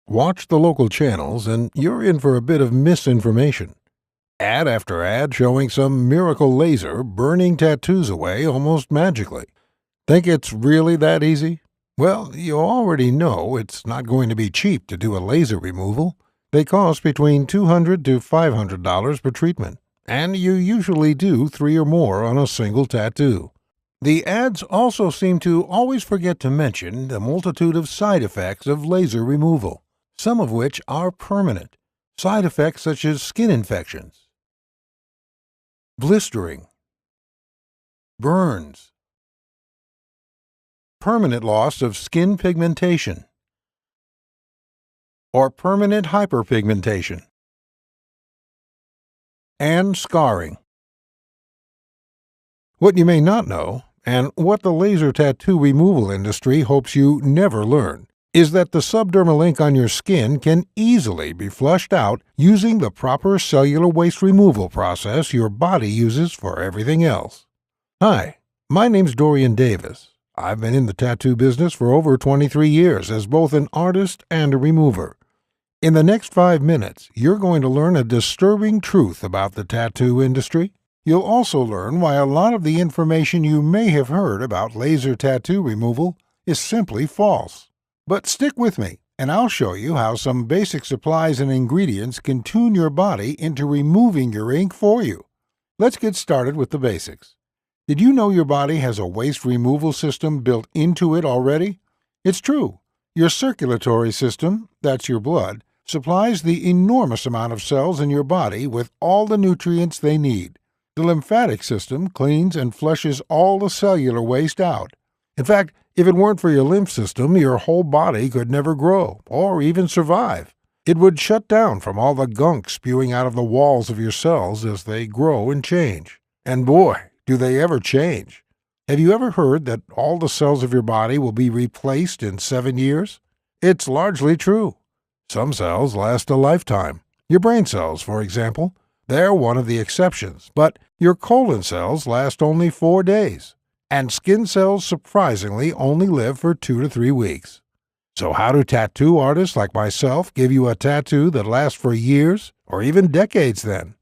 Watch the local channels and you're in for a bit of misinformation. Ad after ad showing some miracle laser burning tattoos away almost magically. Think it's really that easy? Well, you already know it's not going to be cheap to do a laser removal. They cost between $200 to $500 per treatment, and you usually do 3 or more on a single tattoo. The ads also seem to always forget to mention the multitude of side effects of laser removal, some of which are permanent. Side effects such as skin infections, blistering, burns, permanent loss of skin pigmentation, or permanent hyperpigmentation, and scarring. What you may not know, and what the laser tattoo removal industry hopes you never learn, is that the subdermal ink on your skin can easily be flushed out using the proper cellular waste removal process your body uses for everything else. Hi, my name's Dorian Davis. I've been in the tattoo business for over 23 years as both an artist and a remover. In the next 5 minutes, you're going to learn a disturbing truth about the tattoo industry. You'll also learn why a lot of the information you may have heard about laser tattoo removal is simply false. But stick with me, and I'll show you how some basic supplies and ingredients can tune your body into removing your ink for you. Let's get started with the basics. Did you know your body has a waste removal system built into it already? It's true. Your circulatory system, that's your blood, supplies the enormous amount of cells in your body with all the nutrients they need. The lymphatic system cleans and flushes all the cellular waste out. In fact, if it weren't for your lymph system, your whole body could never grow or even survive. It would shut down from all the gunk spewing out of the walls of your cells as they grow and change. And boy, do they ever change. Have you ever heard that all the cells of your body will be replaced in 7 years? It's largely true. Some cells last a lifetime. Your brain cells, for example. They're one of the exceptions, but your colon cells last only 4 days. And skin cells surprisingly only live for 2 to 3 weeks. So how do tattoo artists like myself give you a tattoo that lasts for years or even decades then?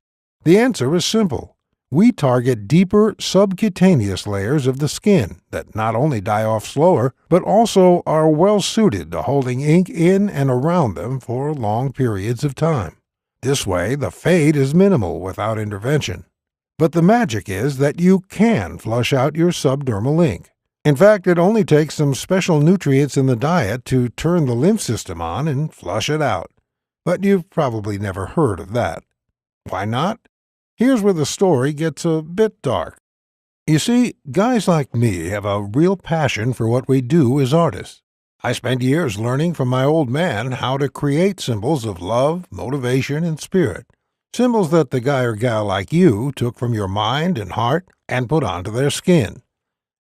The answer is simple. We target deeper subcutaneous layers of the skin that not only die off slower, but also are well suited to holding ink in and around them for long periods of time. This way, the fade is minimal without intervention. But the magic is that you can flush out your subdermal ink. In fact, it only takes some special nutrients in the diet to turn the lymph system on and flush it out. But you've probably never heard of that. Why not? Here's where the story gets a bit dark. You see, guys like me have a real passion for what we do as artists. I spent years learning from my old man how to create symbols of love, motivation, and spirit. Symbols that the guy or gal like you took from your mind and heart and put onto their skin.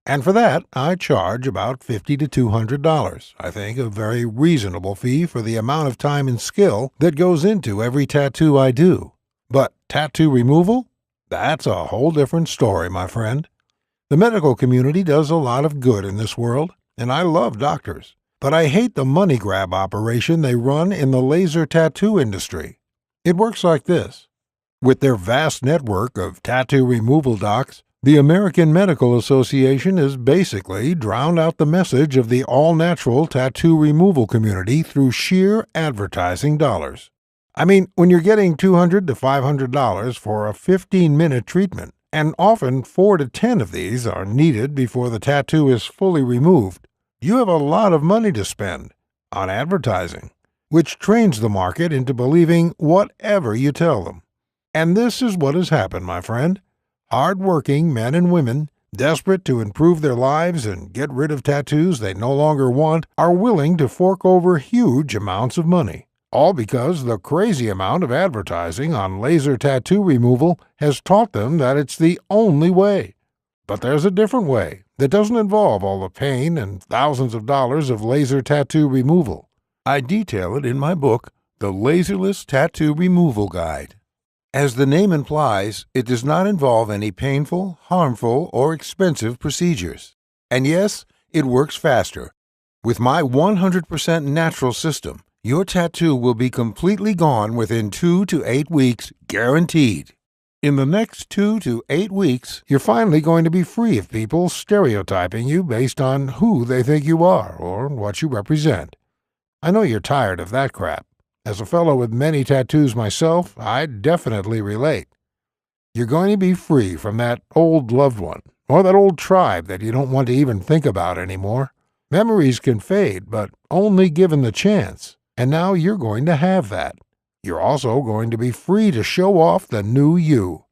And for that, I charge about $50 to $200. I think a very reasonable fee for the amount of time and skill that goes into every tattoo I do. But tattoo removal? That's a whole different story, my friend. The medical community does a lot of good in this world, and I love doctors. But I hate the money grab operation they run in the laser tattoo industry. It works like this. With their vast network of tattoo removal docs, the American Medical Association has basically drowned out the message of the all-natural tattoo removal community through sheer advertising dollars. I mean, when you're getting $200 to $500 for a 15-minute treatment, and often 4 to 10 of these are needed before the tattoo is fully removed, you have a lot of money to spend on advertising, which trains the market into believing whatever you tell them. And this is what has happened, my friend. Hard-working men and women, desperate to improve their lives and get rid of tattoos they no longer want, are willing to fork over huge amounts of money. All because the crazy amount of advertising on laser tattoo removal has taught them that it's the only way. But there's a different way that doesn't involve all the pain and thousands of dollars of laser tattoo removal. I detail it in my book, The Laserless Tattoo Removal Guide. As the name implies, it does not involve any painful, harmful, or expensive procedures. And yes, it works faster. With my 100% natural system, Your tattoo will be completely gone within 2 to 8 weeks, guaranteed. In the next 2 to 8 weeks, you're finally going to be free of people stereotyping you based on who they think you are or what you represent. I know you're tired of that crap. As a fellow with many tattoos myself, I definitely relate. You're going to be free from that old loved one or that old tribe that you don't want to even think about anymore. Memories can fade, but only given the chance. And now you're going to have that. You're also going to be free to show off the new you.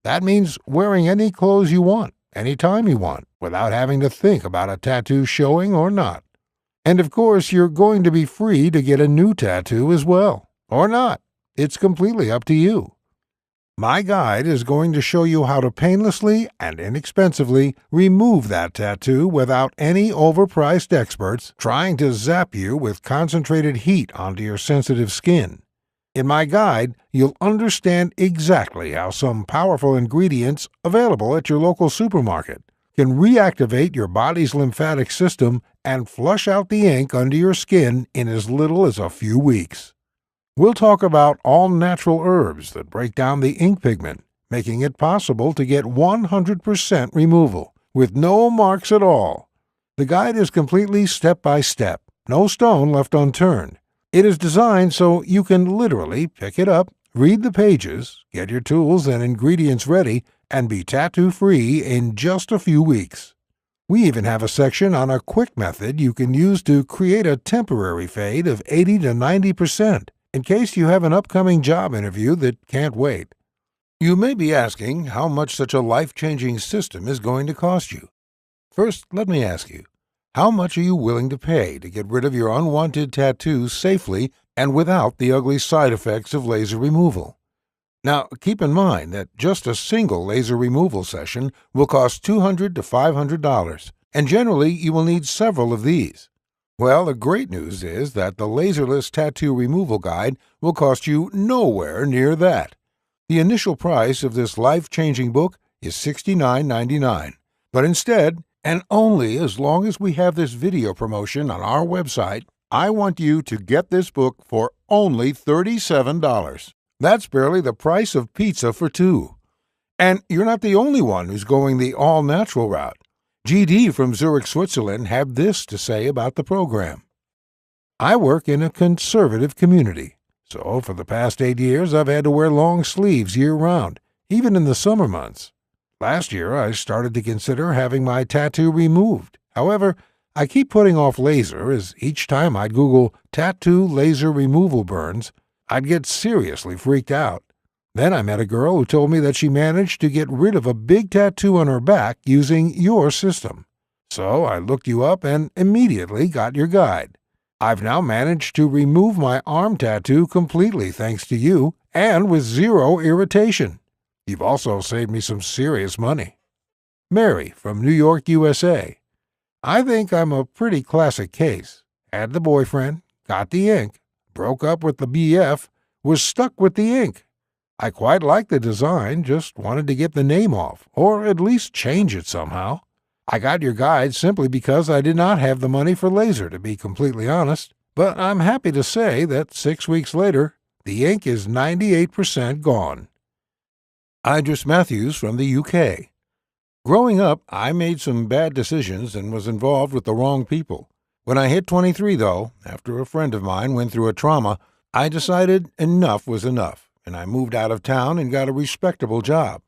That means wearing any clothes you want, anytime you want, without having to think about a tattoo showing or not. And of course, you're going to be free to get a new tattoo as well, or not. It's completely up to you. My guide is going to show you how to painlessly and inexpensively remove that tattoo without any overpriced experts trying to zap you with concentrated heat onto your sensitive skin. In my guide, you'll understand exactly how some powerful ingredients available at your local supermarket can reactivate your body's lymphatic system and flush out the ink under your skin in as little as a few weeks. We'll talk about all-natural herbs that break down the ink pigment, making it possible to get 100% removal, with no marks at all. The guide is completely step-by-step, no stone left unturned. It is designed so you can literally pick it up, read the pages, get your tools and ingredients ready, and be tattoo-free in just a few weeks. We even have a section on a quick method you can use to create a temporary fade of 80 to 90%. In case you have an upcoming job interview that can't wait. You may be asking how much such a life-changing system is going to cost you. First, let me ask you, how much are you willing to pay to get rid of your unwanted tattoos safely and without the ugly side effects of laser removal? Now, keep in mind that just a single laser removal session will cost $200 to $500, and generally you will need several of these. Well, the great news is that the Laserless Tattoo Removal Guide will cost you nowhere near that. The initial price of this life-changing book is $69.99, but instead, and only as long as we have this video promotion on our website, I want you to get this book for only $37. That's barely the price of pizza for two. And you're not the only one who's going the all-natural route. GD from Zurich, Switzerland had this to say about the program. I work in a conservative community, so for the past 8 years I've had to wear long sleeves year-round, even in the summer months. Last year I started to consider having my tattoo removed. However, I keep putting off laser as each time I'd Google tattoo laser removal burns, I'd get seriously freaked out. Then I met a girl who told me that she managed to get rid of a big tattoo on her back using your system. So I looked you up and immediately got your guide. I've now managed to remove my arm tattoo completely thanks to you and with zero irritation. You've also saved me some serious money. Mary from New York, USA. I think I'm a pretty classic case. Had the boyfriend, got the ink, broke up with the BF, was stuck with the ink. I quite like the design, just wanted to get the name off, or at least change it somehow. I got your guide simply because I did not have the money for laser, to be completely honest, but I'm happy to say that 6 weeks later, the ink is 98% gone. Idris Matthews from the UK. Growing up, I made some bad decisions and was involved with the wrong people. When I hit 23, though, after a friend of mine went through a trauma, I decided enough was enough, and I moved out of town and got a respectable job.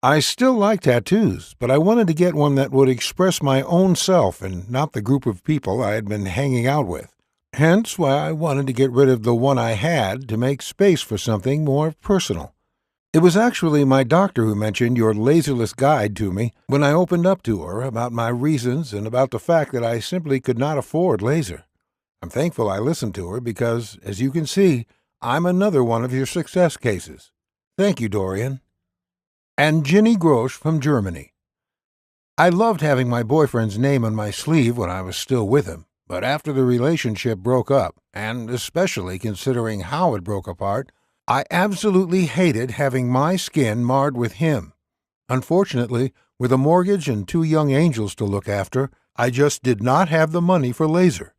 I still like tattoos, but I wanted to get one that would express my own self and not the group of people I had been hanging out with. Hence why I wanted to get rid of the one I had to make space for something more personal. It was actually my doctor who mentioned your Laserless guide to me when I opened up to her about my reasons and about the fact that I simply could not afford laser. I'm thankful I listened to her because, as you can see, I'm another one of your success cases. Thank you, Dorian. And Ginny Grosch from Germany. I loved having my boyfriend's name on my sleeve when I was still with him, but after the relationship broke up, and especially considering how it broke apart, I absolutely hated having my skin marred with him. Unfortunately, with a mortgage and 2 young angels to look after, I just did not have the money for laser.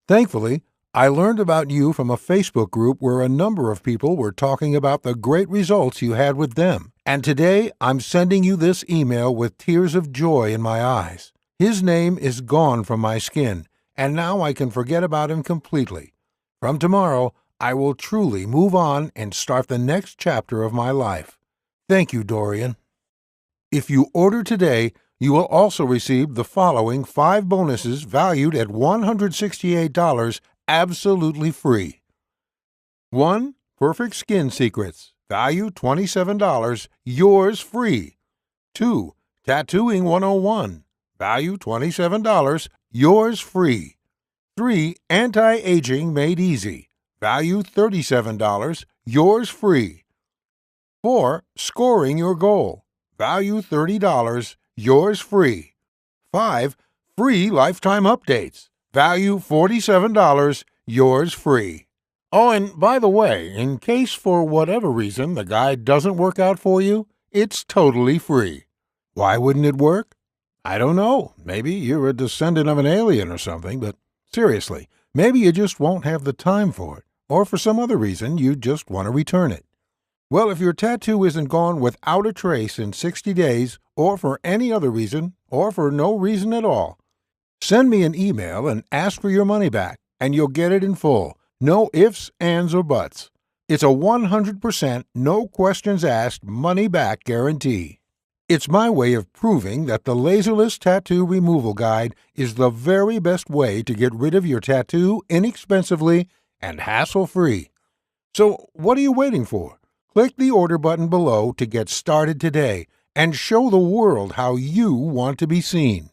Thankfully, I learned about you from a Facebook group where a number of people were talking about the great results you had with them. And today I'm sending you this email with tears of joy in my eyes. His name is gone from my skin, and now I can forget about him completely. From tomorrow, I will truly move on and start the next chapter of my life. Thank you, Dorian. If you order today, you will also receive the following 5 bonuses valued at $168 absolutely free. 1. Perfect Skin Secrets, value $27, yours free. 2. Tattooing 101, value $27, yours free. 3. Anti-Aging Made Easy, value $37, yours free. 4. Scoring Your Goal, value $30, yours free. 5. Free Lifetime Updates, value $47, yours free. Oh, and by the way, in case for whatever reason the guide doesn't work out for you, it's totally free. Why wouldn't it work? I don't know. Maybe you're a descendant of an alien or something, but seriously, maybe you just won't have the time for it, or for some other reason you just want to return it. Well, if your tattoo isn't gone without a trace in 60 days, or for any other reason, or for no reason at all, send me an email and ask for your money back, and you'll get it in full. No ifs, ands, or buts. It's a 100% no questions asked money back guarantee. It's my way of proving that the Laserless Tattoo Removal Guide is the very best way to get rid of your tattoo inexpensively and hassle-free. So what are you waiting for? Click the order button below to get started today and show the world how you want to be seen.